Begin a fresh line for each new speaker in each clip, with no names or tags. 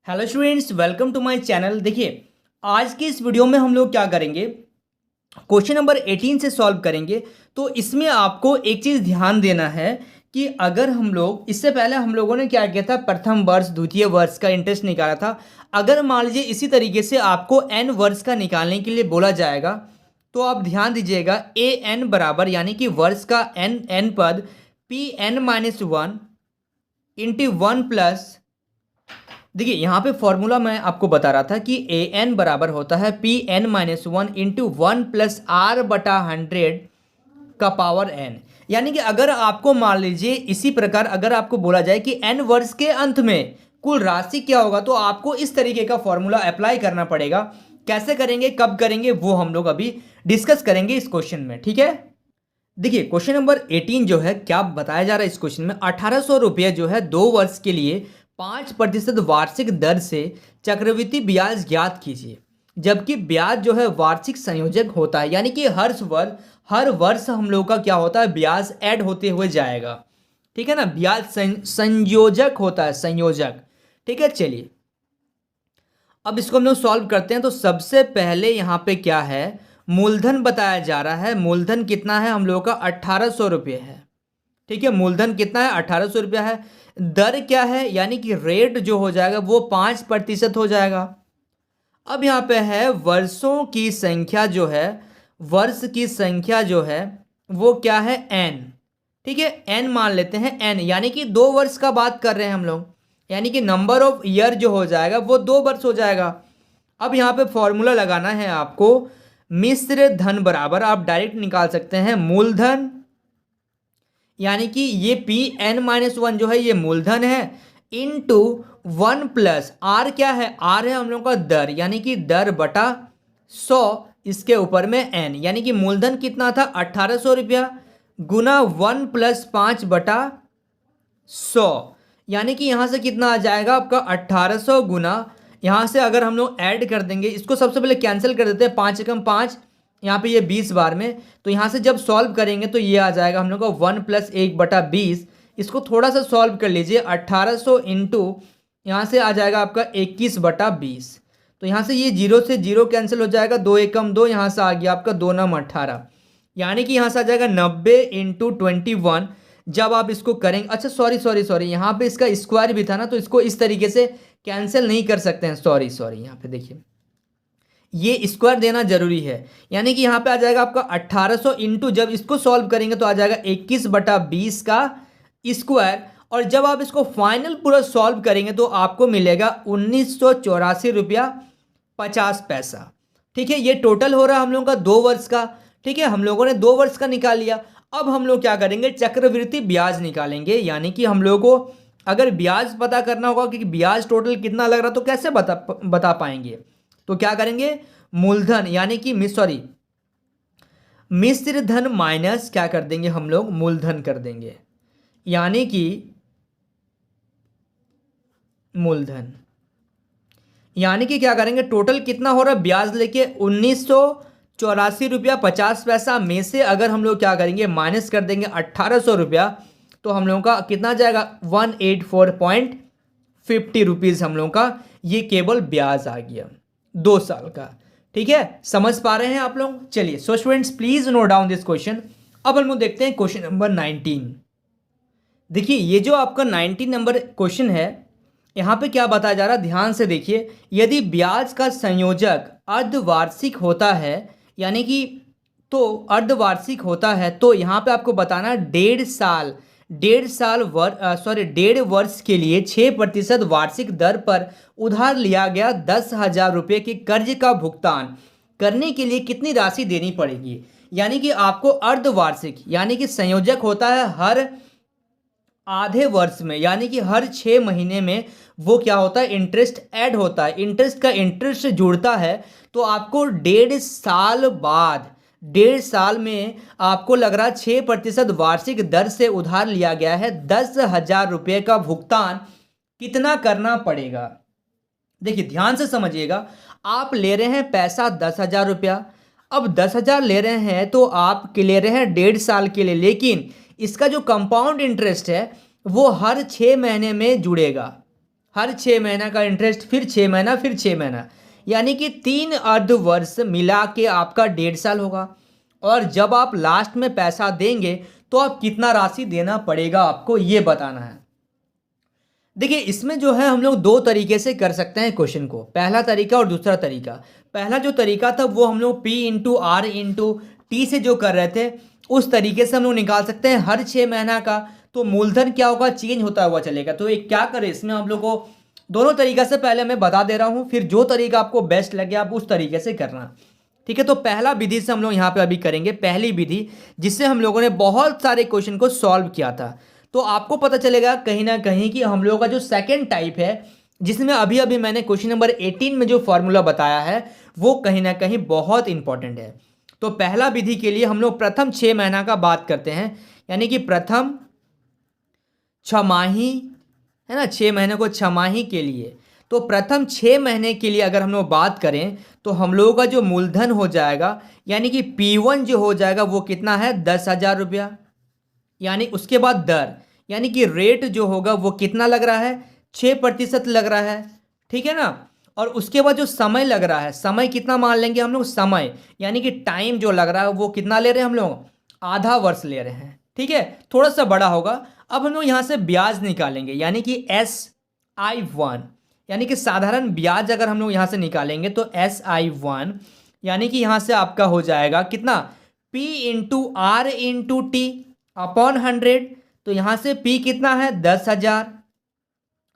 Hello students, welcome to my channel. देखिए, आज की इस वीडियो में हम लोग क्या करेंगे, क्वेश्चन नंबर 18 से सॉल्व करेंगे। तो इसमें आपको एक चीज़ ध्यान देना है कि अगर हम लोग इससे पहले हम लोगों ने क्या किया था, प्रथम वर्ष द्वितीय वर्ष का इंटरेस्ट निकाला था। अगर मान लीजिए इसी तरीके से आपको एन वर्ष का निकालने के लिए बोला जाएगा तो आप ध्यान दीजिएगा, ए एन बराबर यानी कि वर्ष का एन एन पद P N minus one into one plus. देखिए यहाँ पे फॉर्मूला मैं आपको बता रहा था कि ए एन बराबर होता है P N minus one into one plus R बटा 100 का पावर एन। यानी कि अगर आपको मान लीजिए इसी प्रकार अगर आपको बोला जाए कि एन वर्ष के अंत में कुल राशि क्या होगा, तो आपको इस तरीके का फॉर्मूला अप्लाई करना पड़ेगा। कैसे करेंगे, कब करेंगे, वो हम लोग अभी डिस्कस करेंगे इस क्वेश्चन में। ठीक है, देखिए क्वेश्चन नंबर 18 जो है क्या बताया जा रहा है इस क्वेश्चन में, 1800 रुपये जो है 2 वर्ष के लिए 5% वार्षिक दर से चक्रवृद्धि ब्याज ज्ञात कीजिए। जबकि ब्याज जो है वार्षिक संयोजक होता है, यानी कि हर वर्ष हम लोग का क्या होता है, ब्याज ऐड होते हुए जाएगा। ठीक है ना, ब्याज संयोजक होता है, संयोजक। ठीक है, चलिए अब इसको हम लोग सॉल्व करते हैं। तो सबसे पहले यहाँ पे क्या है, मूलधन बताया जा रहा है। मूलधन कितना है हम लोगों का, 1800 रुपये है। ठीक है, मूलधन कितना है, 1800 रुपया है। दर क्या है, यानी कि रेट जो हो जाएगा वो 5% हो जाएगा। अब यहाँ पे है वर्षों की संख्या जो है, वर्ष की संख्या जो है वो क्या है, एन। ठीक है, एन मान लेते हैं, एन यानी कि 2 वर्ष का बात कर रहे हैं हम लोग, यानी कि नंबर ऑफ ईयर जो हो जाएगा वो 2 वर्ष हो जाएगा। अब यहाँ पे फॉर्मूला लगाना है आपको, मिश्र धन बराबर आप डायरेक्ट निकाल सकते हैं मूलधन, यानी कि ये पी एन माइनस वन जो है ये मूलधन है, इनटू वन प्लस आर क्या है, आर है हम लोग का दर, यानी कि दर बटा 100, इसके ऊपर में एन, यानी कि मूलधन कितना था 1800 रुपया गुना 1 प्लस 5 बटा 100, यानी कि यहाँ से कितना आ जाएगा आपका 1800 गुना, यहाँ से अगर हम लोग ऐड कर देंगे, इसको सबसे पहले कैंसिल कर देते हैं, 5 एकम 5, यहाँ पे ये 20 बार में, तो यहाँ से जब सॉल्व करेंगे तो ये आ जाएगा हम लोग का 1 प्लस 1 बटा 20। इसको थोड़ा सा सॉल्व कर लीजिए, 1800 इंटू यहाँ से आ जाएगा आपका 21 बटा 20। तो यहाँ से ये जीरो से जीरो कैंसिल हो जाएगा, 2 एकम 2, यहाँ से आ गया आपका 2 नम 18, यानी कि यहाँ से आ जाएगा 90 इंटू 21। जब आप इसको करेंगे, अच्छा सॉरी यहाँ पे इसका स्क्वायर भी था ना, तो इसको इस तरीके से कैंसिल नहीं कर सकते हैं, सॉरी यहाँ पे देखिए ये स्क्वायर देना जरूरी है, यानी कि यहाँ पे आ जाएगा आपका 1800 इंटू, जब इसको सॉल्व करेंगे तो आ जाएगा 21 बटा 20 का स्क्वायर, और जब आप इसको फाइनल पूरा सॉल्व करेंगे तो आपको मिलेगा 1984 रुपया 50 पैसा। ठीक है, ये टोटल हो रहा है हम लोगों का 2 वर्ष का। ठीक है, हम लोगों ने 2 वर्ष का निकाल लिया। अब हम लोग क्या करेंगे, चक्रवृद्धि ब्याज निकालेंगे, यानी कि हम लोग को अगर ब्याज पता करना होगा कि ब्याज टोटल कितना लग रहा, तो कैसे बता पाएंगे, तो क्या करेंगे, मूलधन यानी कि मिश्र धन माइनस क्या कर देंगे हम लोग, मूलधन कर देंगे, यानी कि मूलधन, यानी कि क्या करेंगे, टोटल कितना हो रहा है ब्याज लेके 1984 रुपया 50 पैसा में से अगर हम लोग क्या करेंगे माइनस कर देंगे 1800 रुपया, तो हम लोगों का कितना जाएगा 184.50 रुपीज़ हम लोगों का ये केवल ब्याज आ गया 2 साल का। ठीक है, समझ पा रहे हैं आप लोग। चलिए so students please note down this question. अब हम लोग देखते हैं क्वेश्चन नंबर 19। देखिए ये जो आपका 19 नंबर क्वेश्चन है, यहाँ पे क्या बताया जा रहा है, ध्यान से देखिए। यदि ब्याज का संयोजक अर्धवार्षिक होता है, यानी कि तो अर्धवार्षिक होता है, तो यहाँ पे आपको बताना 1.5 वर्ष के लिए 6% वार्षिक दर पर उधार लिया गया 10,000 रुपये के कर्ज का भुगतान करने के लिए कितनी राशि देनी पड़ेगी। यानी कि आपको अर्धवार्षिक, यानी कि संयोजक होता है हर आधे वर्ष में, यानी कि हर 6 महीने में वो क्या होता है, इंटरेस्ट ऐड होता है, इंटरेस्ट का इंटरेस्ट जुड़ता है। तो आपको 1.5 साल बाद, 1.5 साल में आपको लग रहा है 6% वार्षिक दर से उधार लिया गया है, 10,000 रुपये का भुगतान कितना करना पड़ेगा। देखिए ध्यान से समझिएगा, आप ले रहे हैं पैसा 10,000 रुपया, अब 10,000 ले रहे हैं तो आप ले रहे हैं 1.5 साल के लिए, लेकिन इसका जो कंपाउंड इंटरेस्ट है वो हर 6 महीने में जुड़ेगा। हर 6 महीना का इंटरेस्ट, फिर 6 महीना, फिर 6 महीना, यानी कि 3 अर्ध वर्ष मिला के आपका 1.5 साल होगा। और जब आप लास्ट में पैसा देंगे तो आप कितना राशि देना पड़ेगा आपको ये बताना है। देखिए इसमें जो है हम लोग दो तरीके से कर सकते हैं क्वेश्चन को, पहला तरीका और दूसरा तरीका। पहला जो तरीका था वो हम लोग P/R/T से जो कर रहे थे उस तरीके से हम लोग निकाल सकते हैं हर 6 महीना का। तो मूलधन क्या होगा, चेंज होता हुआ चलेगा। तो एक क्या करें इसमें हम लोग को दोनों तरीका से पहले मैं बता दे रहा हूँ, फिर जो तरीका आपको बेस्ट लगे आप उस तरीके से करना। ठीक है, तो पहला विधि से हम लोग यहाँ पे अभी करेंगे, पहली विधि जिससे हम लोगों ने बहुत सारे क्वेश्चन को सॉल्व किया था। तो आपको पता चलेगा कहीं ना कहीं कि हम लोगों का जो सेकंड टाइप है जिसमें अभी अभी मैंने क्वेश्चन नंबर 18 में जो फॉर्मूला बताया है वो कहीं ना कहीं बहुत इंपॉर्टेंट है। तो पहला विधि के लिए हम लोग प्रथम 6 महीना का बात करते हैं, यानी कि प्रथम छमाही, है ना, 6 महीने को छमाही के लिए। तो प्रथम 6 महीने के लिए अगर हम लोग बात करें तो हम लोगों का जो मूलधन हो जाएगा यानी कि P1 जो हो जाएगा वो कितना है, 10,000 रुपया। यानी उसके बाद दर यानी कि रेट जो होगा वो कितना लग रहा है, 6% लग रहा है। ठीक है ना। और उसके बाद जो समय लग रहा है, समय कितना मान लेंगे हम लोग, समय यानी कि टाइम जो लग रहा है वो कितना ले रहे हैं हम लोग, आधा वर्ष ले रहे हैं। ठीक है, थोड़ा सा बड़ा होगा। अब हम लोग यहाँ से ब्याज निकालेंगे यानी कि SI1, यानी कि साधारण ब्याज अगर हम लोग यहाँ से निकालेंगे तो SI1 यानी कि यहाँ से आपका हो जाएगा कितना, P/R/T अपॉन 100। तो यहाँ से P कितना है, 10,000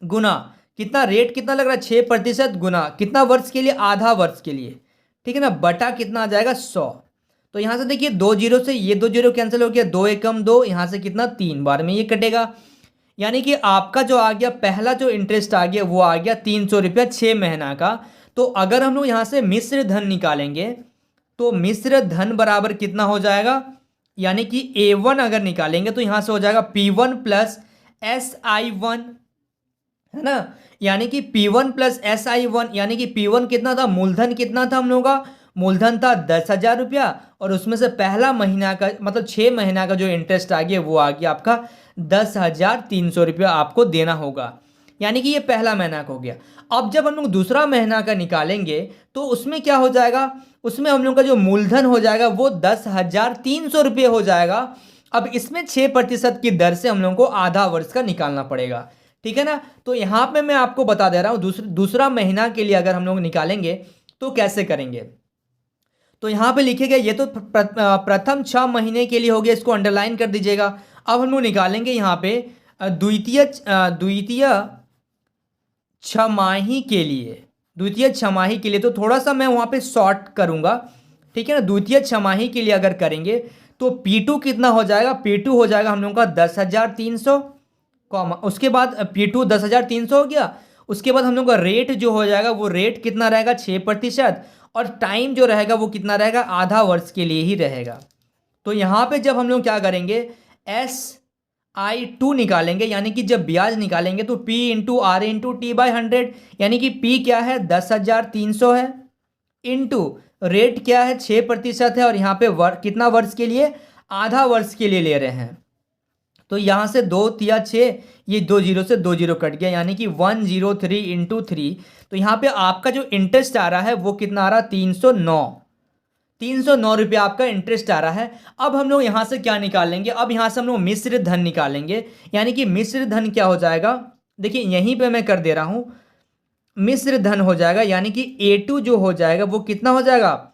गुना कितना, रेट कितना लग रहा है, 6% गुना कितना वर्ष के लिए, आधा वर्ष के लिए। ठीक है ना, बटा कितना आ जाएगा, 100। तो यहाँ से देखिए 2 जीरो से ये 2 जीरो कैंसिल हो गया, 2 एकम 2, यहाँ से कितना 3 बार में ये कटेगा। यानी कि आपका जो आ गया पहला जो इंटरेस्ट आ गया वो आ गया 300 रुपया 6 महीना का। तो अगर हम लोग यहाँ से मिश्र धन निकालेंगे तो मिश्र धन बराबर कितना हो जाएगा, यानी कि A1 अगर निकालेंगे तो यहाँ से हो जाएगा P1 प्लस SI1, है ना। यानी कि P1 प्लस SI1 यानी कि P1 कितना था, मूलधन कितना था हम लोगों का, मूलधन था 10,000 रुपया। और उसमें से पहला महीना का मतलब 6 महीना का जो इंटरेस्ट आ गया वो आ गया आपका 10,300 रुपया आपको देना होगा। यानी कि ये पहला महीना का हो गया। अब जब हम लोग दूसरा महीना का निकालेंगे तो उसमें क्या हो जाएगा, उसमें हम लोग का जो मूलधन हो जाएगा वो 10,300 रुपये हो जाएगा। अब इसमें 6% की दर से हम लोगों को आधा वर्ष का निकालना पड़ेगा। ठीक है ना। तो यहाँ पे मैं आपको बता दे रहा हूँ दूसरा महीना के लिए अगर हम लोग निकालेंगे तो कैसे करेंगे। तो यहाँ पे लिखेगा, ये तो प्रथम 6 महीने के लिए हो गया, इसको अंडरलाइन कर दीजिएगा। अब हम लोग निकालेंगे यहाँ पे द्वितीय छमाही के लिए, द्वितीय छमाही के लिए। तो थोड़ा सा मैं वहाँ पे शॉर्ट करूँगा। ठीक है ना, द्वितीय छमाही के लिए अगर करेंगे तो P2 कितना हो जाएगा, P2 हो जाएगा हम लोगों का 10,300 कॉमा, उसके बाद P2 10,300 हो गया। उसके बाद हम लोग का रेट जो हो जाएगा वो रेट कितना रहेगा, 6%। और टाइम जो रहेगा वो कितना रहेगा, आधा वर्ष के लिए ही रहेगा। तो यहाँ पे जब हम लोग क्या करेंगे, SI2 निकालेंगे, यानी कि जब ब्याज निकालेंगे तो P/R/T/100, यानी कि P क्या है, 10,300 है, इंटू रेट क्या है, 6% है। और यहाँ पे कितना वर्ष के लिए, आधा वर्ष के लिए ले रहे हैं। तो यहाँ से 2 तिया 6, ये 2 जीरो से 2 जीरो कट गया, यानी कि 103 इंटू 3। तो यहाँ पे आपका जो इंटरेस्ट आ रहा है वो कितना आ रहा है, 309 रुपया आपका इंटरेस्ट आ रहा है। अब हम लोग यहाँ से क्या निकालेंगे, अब यहाँ से हम लोग मिश्र धन निकालेंगे। यानी कि मिश्र धन क्या हो जाएगा, देखिए यहीं पे मैं कर दे रहा हूँ, मिश्र धन हो जाएगा यानी कि A2 जो हो जाएगा वो कितना हो जाएगा,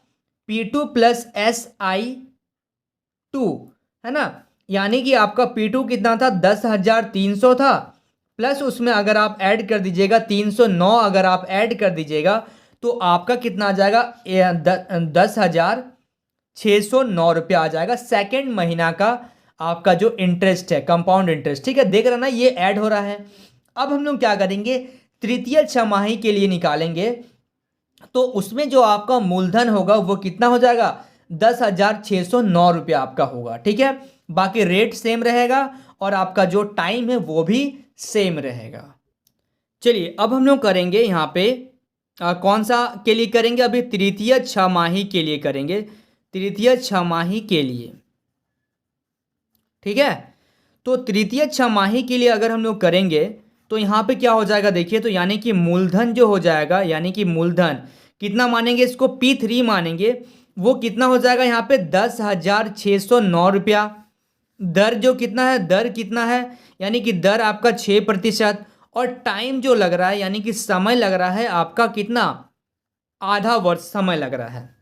P2 प्लस SI2, है ना। यानी कि आपका P2 कितना था, 10,300 था, प्लस उसमें अगर आप ऐड कर दीजिएगा 309, अगर आप ऐड कर दीजिएगा तो आपका कितना आ जाएगा, 10,609 रुपया आ जाएगा। सेकेंड महीना का आपका जो इंटरेस्ट है, कंपाउंड इंटरेस्ट। ठीक है, देख रहे ना ये ऐड हो रहा है। अब हम लोग क्या करेंगे, तृतीय छमाही के लिए निकालेंगे तो उसमें जो आपका मूलधन होगा वो कितना हो जाएगा, 10,609 रुपया आपका होगा। ठीक है, बाकी रेट सेम रहेगा और आपका जो टाइम है वो भी सेम रहेगा। चलिए अब हम लोग करेंगे यहाँ पे कौन सा के लिए करेंगे, अभी तृतीय छमाही के लिए करेंगे, तृतीय छमाही के लिए। ठीक है, तो तृतीय छमाही के लिए अगर हम लोग करेंगे तो यहाँ पे क्या हो जाएगा देखिए, तो यानी कि मूलधन जो हो जाएगा, यानी कि मूलधन कितना मानेंगे, इसको P3 मानेंगे, वो कितना हो जाएगा यहाँ पे 10,609 रुपया। दर जो कितना है, दर कितना है, यानी कि दर आपका 6%, और टाइम जो लग रहा है यानी कि समय लग रहा है आपका कितना, आधा वर्ष समय लग रहा है।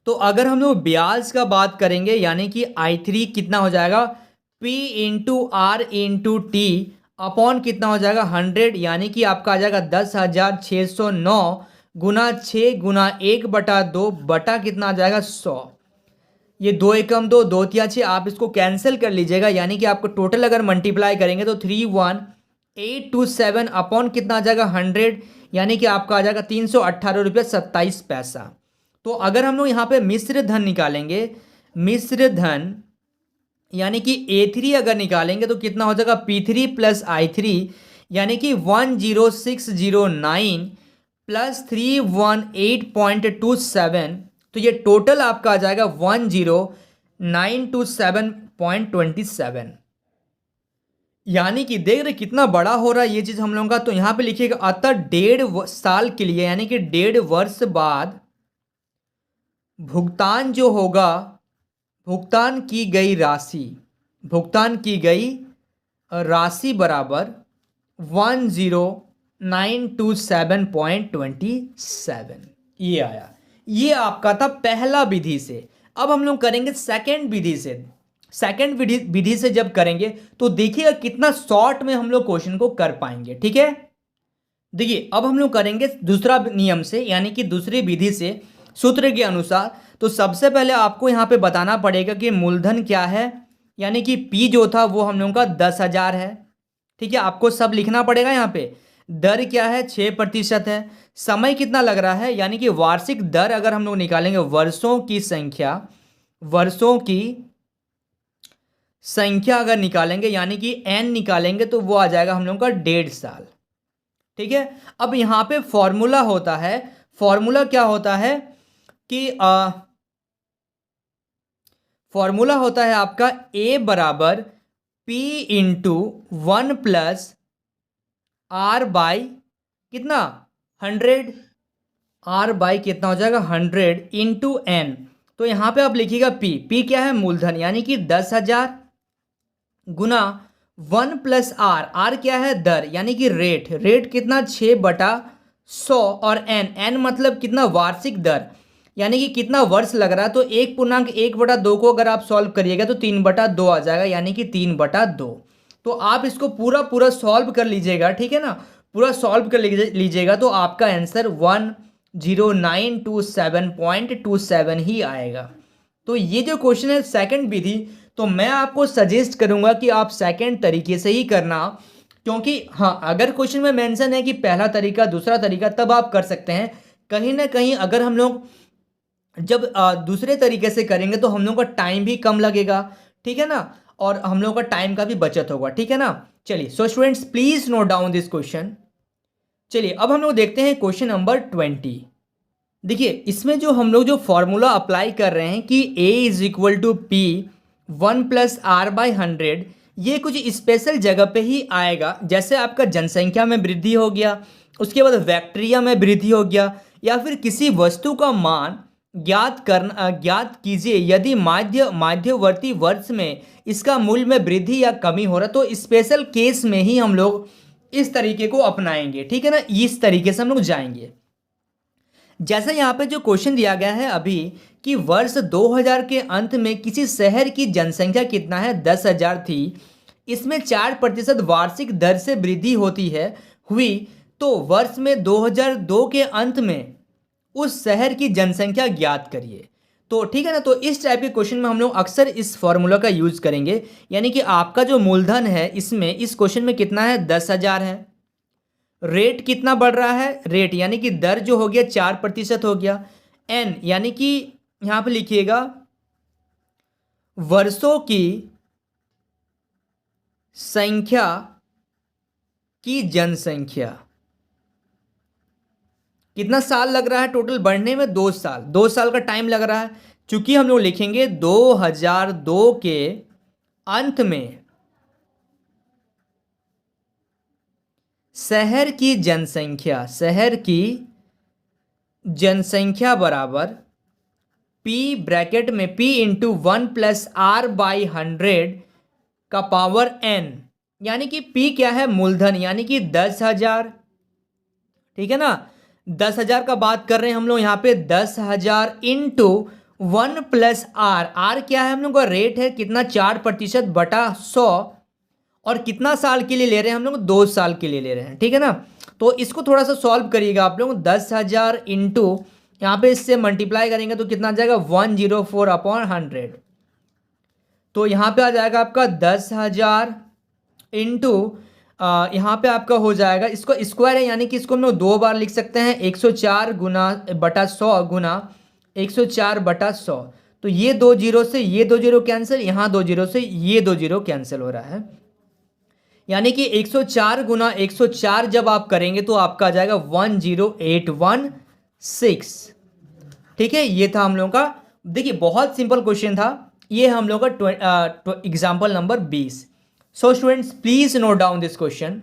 तो अगर हम लोग ब्याज का बात करेंगे यानी कि I3 कितना हो जाएगा, P into R into T upon कितना हो जाएगा 100, यानी कि आपका आ जाएगा 10,609 गुना 6 गुना 1/2 बटा कितना आ जाएगा 100। ये 2 एकम 2, 2 तिया 6, आप इसको कैंसिल कर लीजिएगा, यानी कि आपको टोटल अगर मल्टीप्लाई करेंगे तो 31827 अपॉन कितना आ जाएगा 100, यानी कि आपका आ जाएगा 318 रुपये 27 पैसा। तो अगर हम लोग यहाँ पे मिश्र धन निकालेंगे, मिश्र धन यानी कि A3 अगर निकालेंगे तो कितना हो जाएगा P3 प्लस I3, यानी कि 10609 प्लस 318.27, तो ये टोटल आपका आ जाएगा 10927.27, यानी कि देख रहे कितना बड़ा हो रहा है ये चीज़ हम लोगों का। तो यहाँ पे लिखिएगा अतः 1.5 साल के लिए यानी कि 1.5 वर्ष बाद भुगतान जो होगा, भुगतान की गई राशि बराबर 10927.27, ये आया। ये आपका था पहला विधि से। अब हम लोग करेंगे सेकंड विधि से। सेकंड विधि से जब करेंगे तो देखिएगा कितना शॉर्ट में हम लोग क्वेश्चन को कर पाएंगे, ठीक है। देखिए अब हम लोग करेंगे दूसरा नियम से, यानी कि दूसरी विधि से सूत्र के अनुसार। तो सबसे पहले आपको यहाँ पे बताना पड़ेगा कि मूलधन क्या है, यानी कि P जो था वो हम लोगों का 10,000 है, ठीक है। आपको सब लिखना पड़ेगा यहाँ पे। दर क्या है 6% है। समय कितना लग रहा है, यानी कि वार्षिक दर अगर हम लोग निकालेंगे, वर्षों की संख्या अगर निकालेंगे यानी कि n निकालेंगे तो वो आ जाएगा हम लोगों का 1.5 साल, ठीक है। अब यहाँ पे फॉर्मूला होता है, फॉर्मूला क्या होता है कि फॉर्मूला होता है आपका A बराबर P into 1 plus R by कितना 100, R बाई कितना हो जाएगा 100 इंटू N। तो यहाँ पे आप लिखिएगा P क्या है मूलधन यानी कि 10,000 गुना 1 प्लस R क्या है दर यानी कि रेट कितना 6/100, और N मतलब कितना वार्षिक दर यानी कि कितना वर्ष लग रहा है। तो 1.1/2 को अगर आप सॉल्व करिएगा तो 3/2 आ जाएगा, यानी कि 3/2। तो आप इसको पूरा सॉल्व कर लीजिएगा, ठीक है ना। पूरा सॉल्व कर लीजिएगा तो आपका आंसर 10927.27 ही आएगा। तो ये जो क्वेश्चन है सेकंड विधि, तो मैं आपको सजेस्ट करूंगा कि आप सेकंड तरीके से ही करना, क्योंकि हाँ अगर क्वेश्चन में मेंशन है कि पहला तरीका दूसरा तरीका तब आप कर सकते हैं। कहीं ना कहीं अगर हम लोग जब दूसरे तरीके से करेंगे तो हम लोग का टाइम भी कम लगेगा, ठीक है ना, और हम लोग का टाइम का भी बचत होगा, ठीक है ना। चलिए so students please note down this question. चलिए अब हम लोग देखते हैं क्वेश्चन नंबर 20। देखिए इसमें जो हम लोग जो फॉर्मूला अप्लाई कर रहे हैं कि A is equal to P 1 प्लस R/100, ये कुछ स्पेशल जगह पे ही आएगा। जैसे आपका जनसंख्या में वृद्धि हो गया, उसके बाद बैक्टीरिया में वृद्धि हो गया, या फिर किसी वस्तु का मान ज्ञात कीजिए यदि मध्यवर्ती वर्ष में इसका मूल्य में वृद्धि या कमी हो रहा, तो स्पेशल केस में ही हम लोग इस तरीके को अपनाएंगे, ठीक है ना। इस तरीके से हम लोग जाएंगे। जैसे यहाँ पे जो क्वेश्चन दिया गया है अभी कि वर्ष 2000 के अंत में किसी शहर की जनसंख्या कितना है 10,000 थी, इसमें 4% वार्षिक दर से वृद्धि हुई, तो वर्ष में 2002 के अंत में उस शहर की जनसंख्या ज्ञात करिए। तो ठीक है ना। तो इस टाइप के क्वेश्चन में हम लोग अक्सर इस फॉर्मूला का यूज करेंगे, यानी कि आपका जो मूलधन है इसमें इस क्वेश्चन में कितना है 10,000 है। रेट कितना बढ़ रहा है, रेट यानी कि दर जो हो गया 4% हो गया। एन यानी कि यहां पे लिखिएगा वर्षों की संख्या की जनसंख्या, कितना साल लग रहा है टोटल बढ़ने में 2 साल, 2 साल का टाइम लग रहा है। चूंकि हम लोग लिखेंगे 2002 के अंत में शहर की जनसंख्या बराबर P ब्रैकेट में P इंटू 1+R/100 का पावर n, यानी कि P क्या है, मूलधन, यानी कि 10,000। ठीक है ना, 10,000 का बात कर रहे हैं हम लोग यहाँ पे, 10,000 इंटू 1+R। R क्या है हम लोग का, रेट है कितना, 4%/100, और कितना साल के लिए ले रहे हैं हम लोग, 2 साल के लिए ले रहे हैं। ठीक है ना, तो इसको थोड़ा सा सॉल्व करिएगा आप लोग। 10,000 इंटू यहाँ पे इससे मल्टीप्लाई करेंगे तो कितना आ जाएगा, 104/100। तो यहाँ पे आ जाएगा आपका 10,000 इंटू यहाँ पे आपका हो जाएगा, इसको स्क्वायर है यानी कि इसको हम लोग 2 बार लिख सकते हैं, 104/100 गुना 104/100। तो ये 2 जीरो से ये 2 जीरो कैंसिल, यहाँ 2 जीरो से ये 2 जीरो कैंसिल हो रहा है, यानी कि 104 गुना 104 जब आप करेंगे तो आपका आ जाएगा 10816। ठीक है, ये था हम लोगों का, देखिए बहुत सिंपल क्वेश्चन था ये, हम लोग का example number 20। So students please note down this question.